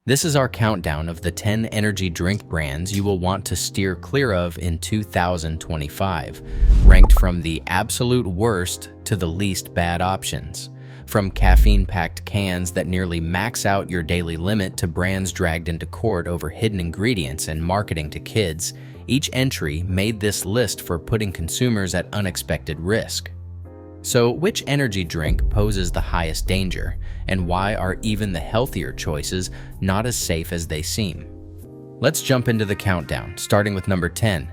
This is our countdown of the 10 energy drink brands you will want to steer clear of in 2025, ranked from the absolute worst to the least bad options. From caffeine-packed cans that nearly max out your daily limit to brands dragged into court over hidden ingredients and marketing to kids, each entry made this list for putting consumers at unexpected risk. So, which energy drink poses the highest danger, and why are even the healthier choices not as safe as they seem? Let's jump into the countdown, starting with number 10.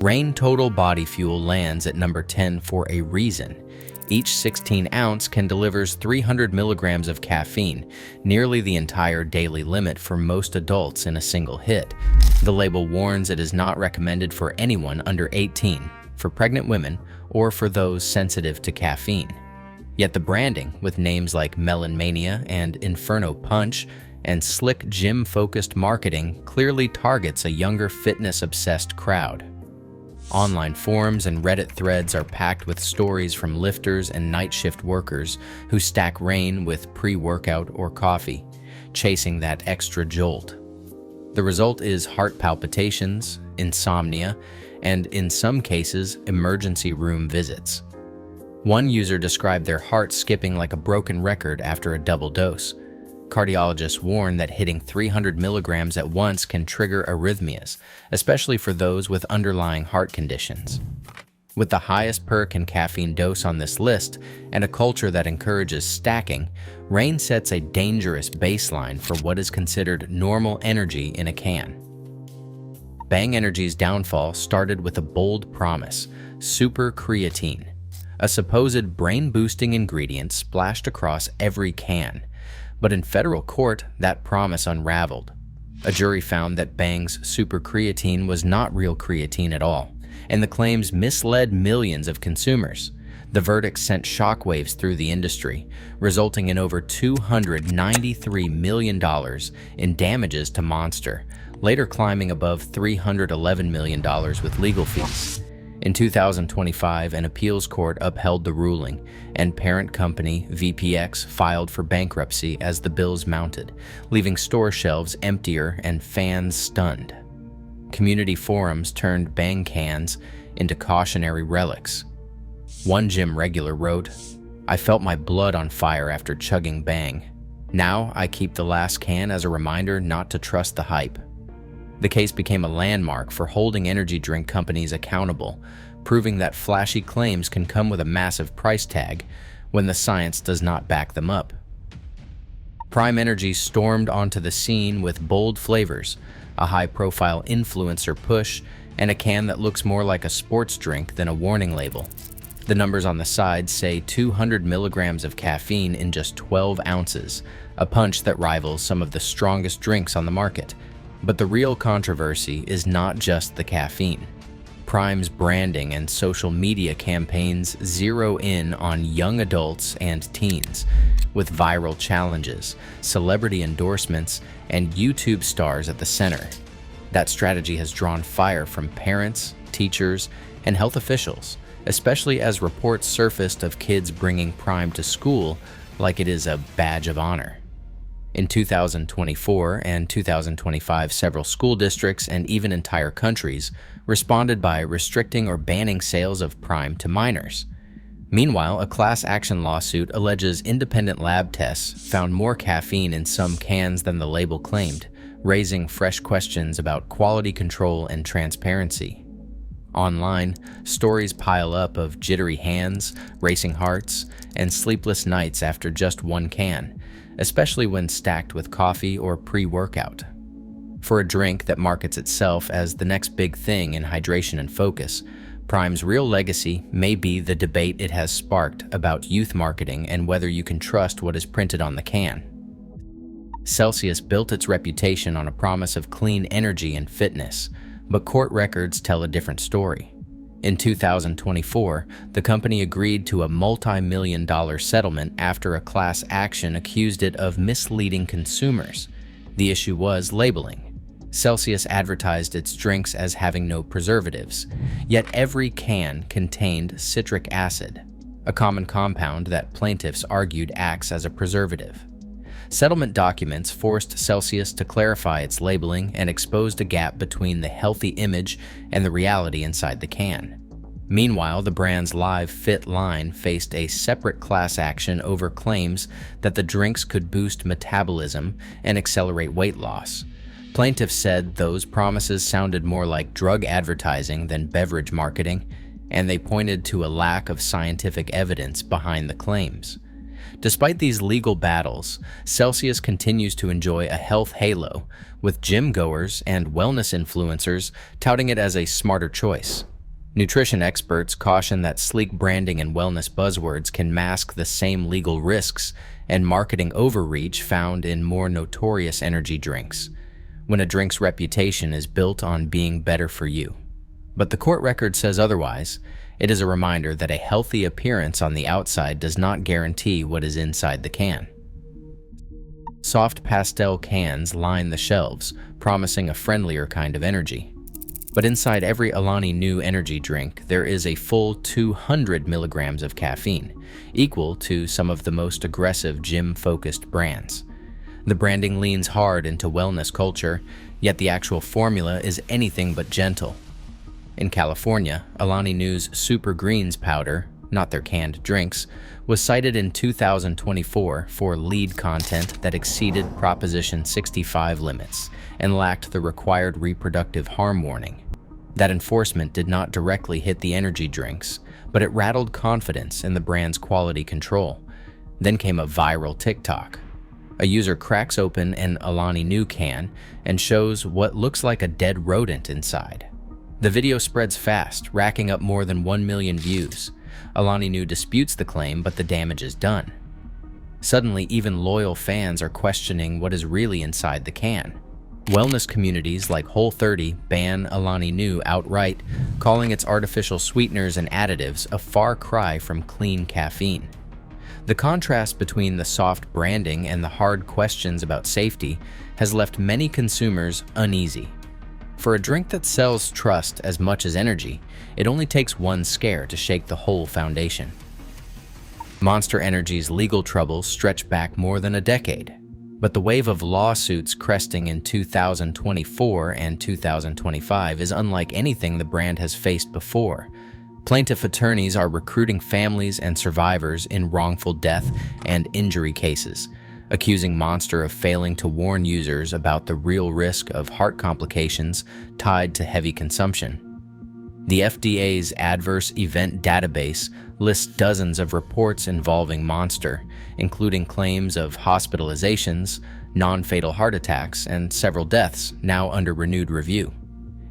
Reign Total Body Fuel lands at number 10 for a reason. Each 16 ounce can deliver 300 milligrams of caffeine, nearly the entire daily limit for most adults in a single hit. The label warns it is not recommended for anyone under 18, for pregnant women, or for those sensitive to caffeine. Yet the branding, with names like Melon Mania and Inferno Punch, and slick gym-focused marketing, clearly targets a younger fitness-obsessed crowd. Online forums and Reddit threads are packed with stories from lifters and night shift workers who stack Reign with pre-workout or coffee, chasing that extra jolt. The result is heart palpitations, insomnia, and in some cases, emergency room visits. One user described their heart skipping like a broken record after a double dose. Cardiologists warn that hitting 300 milligrams at once can trigger arrhythmias, especially for those with underlying heart conditions. With the highest per can caffeine dose on this list and a culture that encourages stacking, Reign sets a dangerous baseline for what is considered normal energy in a can. Bang Energy's downfall started with a bold promise: super creatine, a supposed brain-boosting ingredient splashed across every can. But in federal court, that promise unraveled. A jury found that Bang's super creatine was not real creatine at all, and the claims misled millions of consumers. The verdict sent shockwaves through the industry, resulting in over $293 million in damages to Monster, later climbing above $311 million with legal fees. In 2025, an appeals court upheld the ruling, and parent company VPX filed for bankruptcy as the bills mounted, leaving store shelves emptier and fans stunned. Community forums turned Bang cans into cautionary relics. One gym regular wrote, "I felt my blood on fire after chugging Bang. Now I keep the last can as a reminder not to trust the hype." The case became a landmark for holding energy drink companies accountable, proving that flashy claims can come with a massive price tag when the science does not back them up. Prime Energy stormed onto the scene with bold flavors, a high-profile influencer push, and a can that looks more like a sports drink than a warning label. The numbers on the side say 200 milligrams of caffeine in just 12 ounces, a punch that rivals some of the strongest drinks on the market. But the real controversy is not just the caffeine. Prime's branding and social media campaigns zero in on young adults and teens, with viral challenges, celebrity endorsements, and YouTube stars at the center. That strategy has drawn fire from parents, teachers, and health officials, especially as reports surfaced of kids bringing Prime to school like it is a badge of honor. In 2024 and 2025, several school districts and even entire countries responded by restricting or banning sales of Prime to minors. Meanwhile, a class action lawsuit alleges independent lab tests found more caffeine in some cans than the label claimed, raising fresh questions about quality control and transparency. Online, stories pile up of jittery hands, racing hearts, and sleepless nights after just one can, especially when stacked with coffee or pre-workout. For a drink that markets itself as the next big thing in hydration and focus, Prime's real legacy may be the debate it has sparked about youth marketing and whether you can trust what is printed on the can. Celsius built its reputation on a promise of clean energy and fitness, but court records tell a different story. In 2024, the company agreed to a multi-million-dollar settlement after a class action accused it of misleading consumers. The issue was labeling. Celsius advertised its drinks as having no preservatives, yet every can contained citric acid, a common compound that plaintiffs argued acts as a preservative. Settlement documents forced Celsius to clarify its labeling and exposed a gap between the healthy image and the reality inside the can. Meanwhile, the brand's Live Fit line faced a separate class action over claims that the drinks could boost metabolism and accelerate weight loss. Plaintiffs said those promises sounded more like drug advertising than beverage marketing, and they pointed to a lack of scientific evidence behind the claims. Despite these legal battles, Celsius continues to enjoy a health halo, with gym-goers and wellness influencers touting it as a smarter choice. Nutrition experts caution that sleek branding and wellness buzzwords can mask the same legal risks and marketing overreach found in more notorious energy drinks, when a drink's reputation is built on being better for you. But the court record says otherwise. It is a reminder that a healthy appearance on the outside does not guarantee what is inside the can. Soft pastel cans line the shelves, promising a friendlier kind of energy. But inside every Alani Nu energy drink, there is a full 200 milligrams of caffeine, equal to some of the most aggressive gym-focused brands. The branding leans hard into wellness culture, yet the actual formula is anything but gentle. In California, Alani Nu's Super Greens powder, not their canned drinks, was cited in 2024 for lead content that exceeded Proposition 65 limits and lacked the required reproductive harm warning. That enforcement did not directly hit the energy drinks, but it rattled confidence in the brand's quality control. Then came a viral TikTok. A user cracks open an Alani Nu can and shows what looks like a dead rodent inside. The video spreads fast, racking up more than 1 million views. Alani Nu disputes the claim, but the damage is done. Suddenly, even loyal fans are questioning what is really inside the can. Wellness communities like Whole30 ban Alani Nu outright, calling its artificial sweeteners and additives a far cry from clean caffeine. The contrast between the soft branding and the hard questions about safety has left many consumers uneasy. For a drink that sells trust as much as energy, it only takes one scare to shake the whole foundation. Monster Energy's legal troubles stretch back more than a decade, but the wave of lawsuits cresting in 2024 and 2025 is unlike anything the brand has faced before. Plaintiff attorneys are recruiting families and survivors in wrongful death and injury cases, accusing Monster of failing to warn users about the real risk of heart complications tied to heavy consumption. The FDA's Adverse Event Database lists dozens of reports involving Monster, including claims of hospitalizations, non-fatal heart attacks, and several deaths now under renewed review.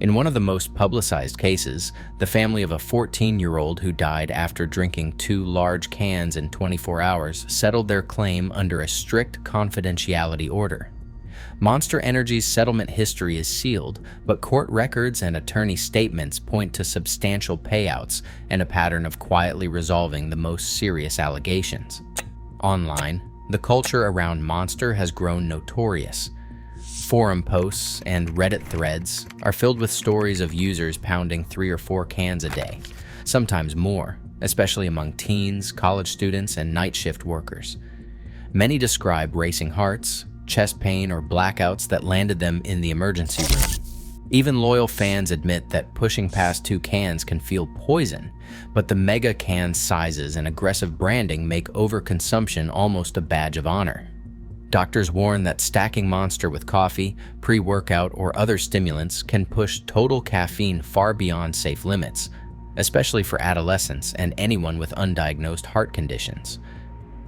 In one of the most publicized cases, the family of a 14-year-old who died after drinking 2 large cans in 24 hours settled their claim under a strict confidentiality order. Monster Energy's settlement history is sealed, but court records and attorney statements point to substantial payouts and a pattern of quietly resolving the most serious allegations. Online, the culture around Monster has grown notorious. Forum posts and Reddit threads are filled with stories of users pounding 3 or 4 cans a day, sometimes more, especially among teens, college students, and night shift workers. Many describe racing hearts, chest pain, or blackouts that landed them in the emergency room. Even loyal fans admit that pushing past 2 cans can feel poison, but the mega can sizes and aggressive branding make overconsumption almost a badge of honor. Doctors warn that stacking Monster with coffee, pre-workout, or other stimulants can push total caffeine far beyond safe limits, especially for adolescents and anyone with undiagnosed heart conditions.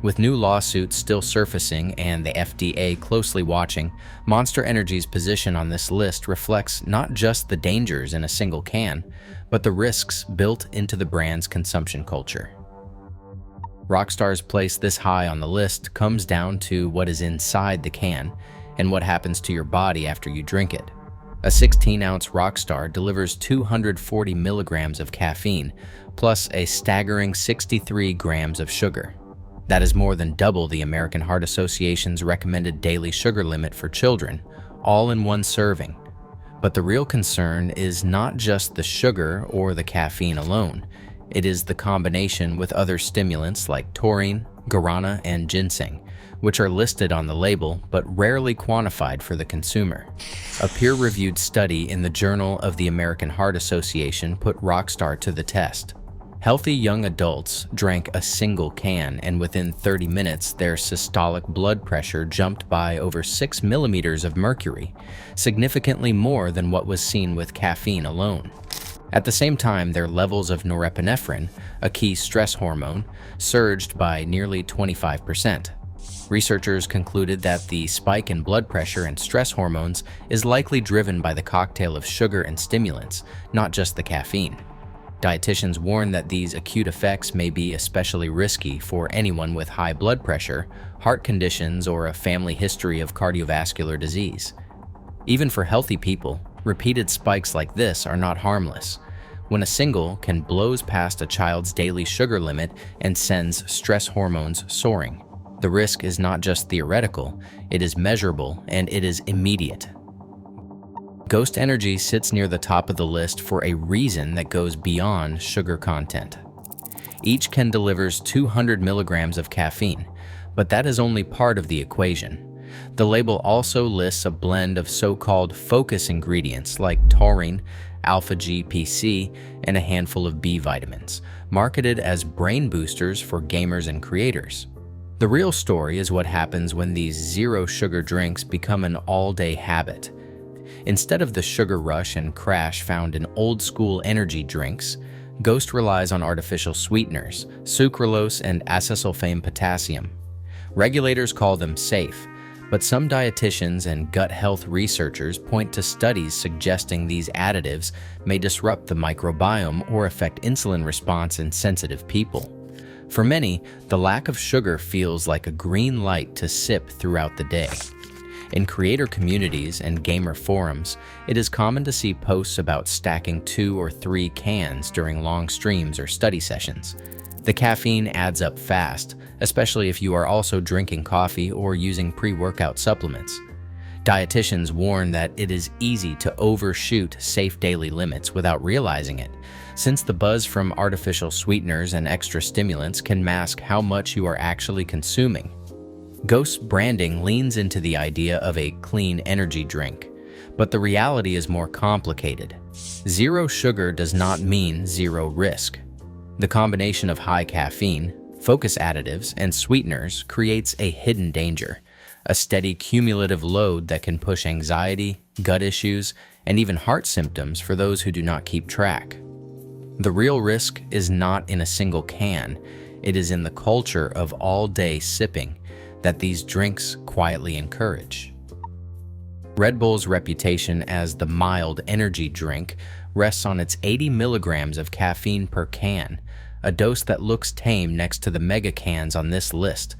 With new lawsuits still surfacing and the FDA closely watching, Monster Energy's position on this list reflects not just the dangers in a single can, but the risks built into the brand's consumption culture. Rockstar's place this high on the list comes down to what is inside the can and what happens to your body after you drink it. A 16-ounce Rockstar delivers 240 milligrams of caffeine, plus a staggering 63 grams of sugar. That is more than double the American Heart Association's recommended daily sugar limit for children, all in one serving. But the real concern is not just the sugar or the caffeine alone. It is the combination with other stimulants like taurine, guarana, and ginseng, which are listed on the label but rarely quantified for the consumer. A peer-reviewed study in the Journal of the American Heart Association put Rockstar to the test. Healthy young adults drank a single can, and within 30 minutes, their systolic blood pressure jumped by over 6 millimeters of mercury, significantly more than what was seen with caffeine alone. At the same time, their levels of norepinephrine, a key stress hormone, surged by nearly 25%. Researchers concluded that the spike in blood pressure and stress hormones is likely driven by the cocktail of sugar and stimulants, not just the caffeine. Dietitians warn that these acute effects may be especially risky for anyone with high blood pressure, heart conditions, or a family history of cardiovascular disease. Even for healthy people, repeated spikes like this are not harmless. When a single can blows past a child's daily sugar limit and sends stress hormones soaring. The risk is not just theoretical, it is measurable and it is immediate. Ghost Energy sits near the top of the list for a reason that goes beyond sugar content. Each can delivers 200 milligrams of caffeine, but that is only part of the equation. The label also lists a blend of so-called focus ingredients like taurine, alpha-GPC, and a handful of B vitamins, marketed as brain boosters for gamers and creators. The real story is what happens when these zero-sugar drinks become an all-day habit. Instead of the sugar rush and crash found in old-school energy drinks, Ghost relies on artificial sweeteners, sucralose and acesulfame potassium. Regulators call them safe, but some dietitians and gut health researchers point to studies suggesting these additives may disrupt the microbiome or affect insulin response in sensitive people. For many, the lack of sugar feels like a green light to sip throughout the day. In creator communities and gamer forums, it is common to see posts about stacking 2 or 3 cans during long streams or study sessions. The caffeine adds up fast, especially if you are also drinking coffee or using pre-workout supplements. Dietitians warn that it is easy to overshoot safe daily limits without realizing it, since the buzz from artificial sweeteners and extra stimulants can mask how much you are actually consuming. Ghost's branding leans into the idea of a clean energy drink, but the reality is more complicated. Zero sugar does not mean zero risk. The combination of high caffeine, focus additives, and sweeteners creates a hidden danger, a steady cumulative load that can push anxiety, gut issues, and even heart symptoms for those who do not keep track. The real risk is not in a single can, it is in the culture of all-day sipping that these drinks quietly encourage. Red Bull's reputation as the mild energy drink rests on its 80 milligrams of caffeine per can, a dose that looks tame next to the mega cans on this list.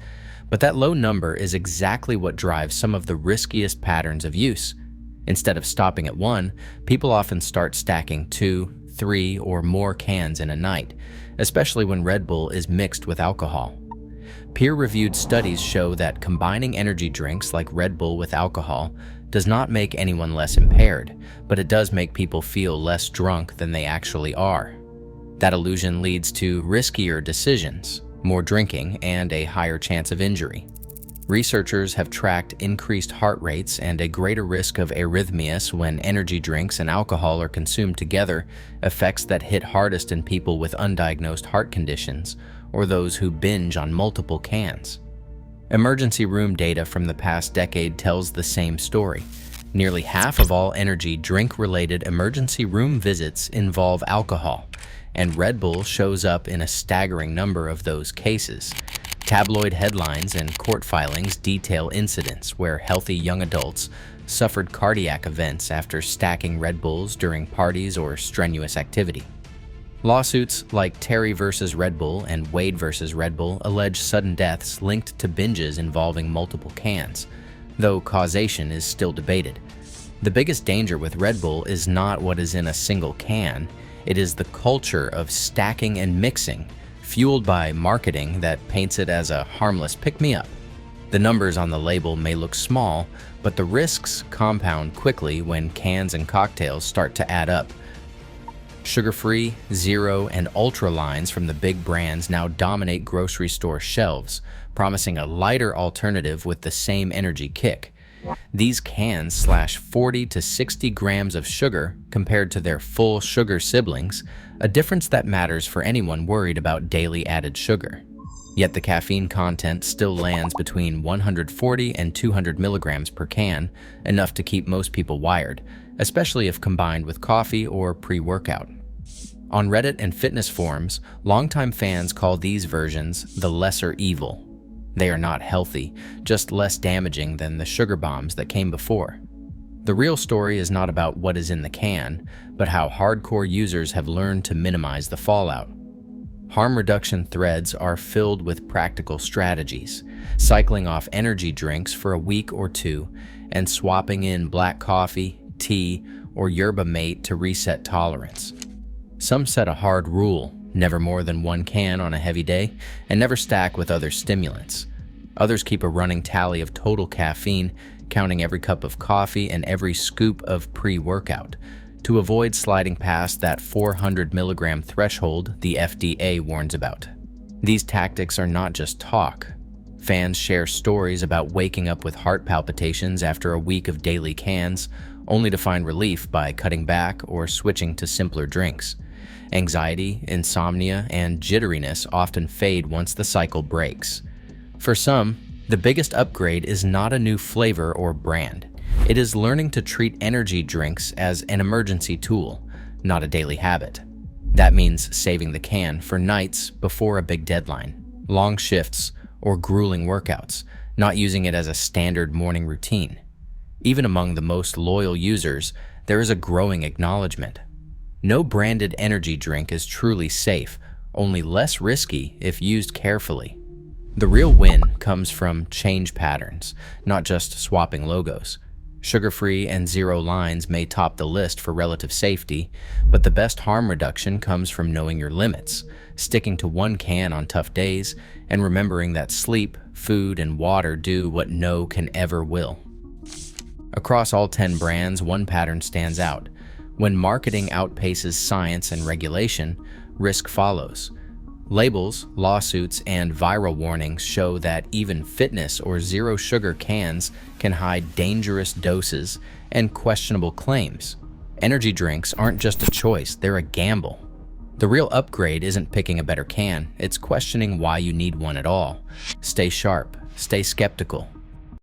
But that low number is exactly what drives some of the riskiest patterns of use. Instead of stopping at 1, people often start stacking 2, 3, or more cans in a night, especially when Red Bull is mixed with alcohol. Peer-reviewed studies show that combining energy drinks like Red Bull with alcohol does not make anyone less impaired, but it does make people feel less drunk than they actually are. That illusion leads to riskier decisions, more drinking, and a higher chance of injury. Researchers have tracked increased heart rates and a greater risk of arrhythmias when energy drinks and alcohol are consumed together, effects that hit hardest in people with undiagnosed heart conditions or those who binge on multiple cans. Emergency room data from the past decade tells the same story. Nearly half of all energy drink-related emergency room visits involve alcohol, and Red Bull shows up in a staggering number of those cases. Tabloid headlines and court filings detail incidents where healthy young adults suffered cardiac events after stacking Red Bulls during parties or strenuous activity. Lawsuits like Terry versus Red Bull and Wade versus Red Bull allege sudden deaths linked to binges involving multiple cans, though causation is still debated. The biggest danger with Red Bull is not what is in a single can, it is the culture of stacking and mixing, fueled by marketing that paints it as a harmless pick-me-up. The numbers on the label may look small, but the risks compound quickly when cans and cocktails start to add up. Sugar-free, zero, and ultra lines from the big brands now dominate grocery store shelves, promising a lighter alternative with the same energy kick. These cans slash 40 to 60 grams of sugar compared to their full sugar siblings, a difference that matters for anyone worried about daily added sugar. Yet the caffeine content still lands between 140 and 200 milligrams per can, enough to keep most people wired, especially if combined with coffee or pre-workout. On Reddit and fitness forums, longtime fans call these versions the lesser evil. They are not healthy, just less damaging than the sugar bombs that came before. The real story is not about what is in the can, but how hardcore users have learned to minimize the fallout. Harm reduction threads are filled with practical strategies, cycling off energy drinks for a week or two and swapping in black coffee, tea, or yerba mate to reset tolerance. Some set a hard rule: never more than one can on a heavy day, and never stack with other stimulants. Others keep a running tally of total caffeine, counting every cup of coffee and every scoop of pre-workout, to avoid sliding past that 400 milligram threshold the FDA warns about. These tactics are not just talk. Fans share stories about waking up with heart palpitations after a week of daily cans, only to find relief by cutting back or switching to simpler drinks. Anxiety, insomnia, and jitteriness often fade once the cycle breaks. For some, the biggest upgrade is not a new flavor or brand. It is learning to treat energy drinks as an emergency tool, not a daily habit. That means saving the can for nights before a big deadline, long shifts, or grueling workouts, not using it as a standard morning routine. Even among the most loyal users, there is a growing acknowledgement. No branded energy drink is truly safe, only less risky if used carefully. The real win comes from change patterns, not just swapping logos. Sugar-free and zero lines may top the list for relative safety, but the best harm reduction comes from knowing your limits, sticking to one can on tough days, and remembering that sleep, food, and water do what no can ever will. Across all 10 brands, one pattern stands out. When marketing outpaces science and regulation, risk follows. Labels, lawsuits, and viral warnings show that even fitness or zero-sugar cans can hide dangerous doses and questionable claims. Energy drinks aren't just a choice, they're a gamble. The real upgrade isn't picking a better can, it's questioning why you need one at all. Stay sharp, stay skeptical,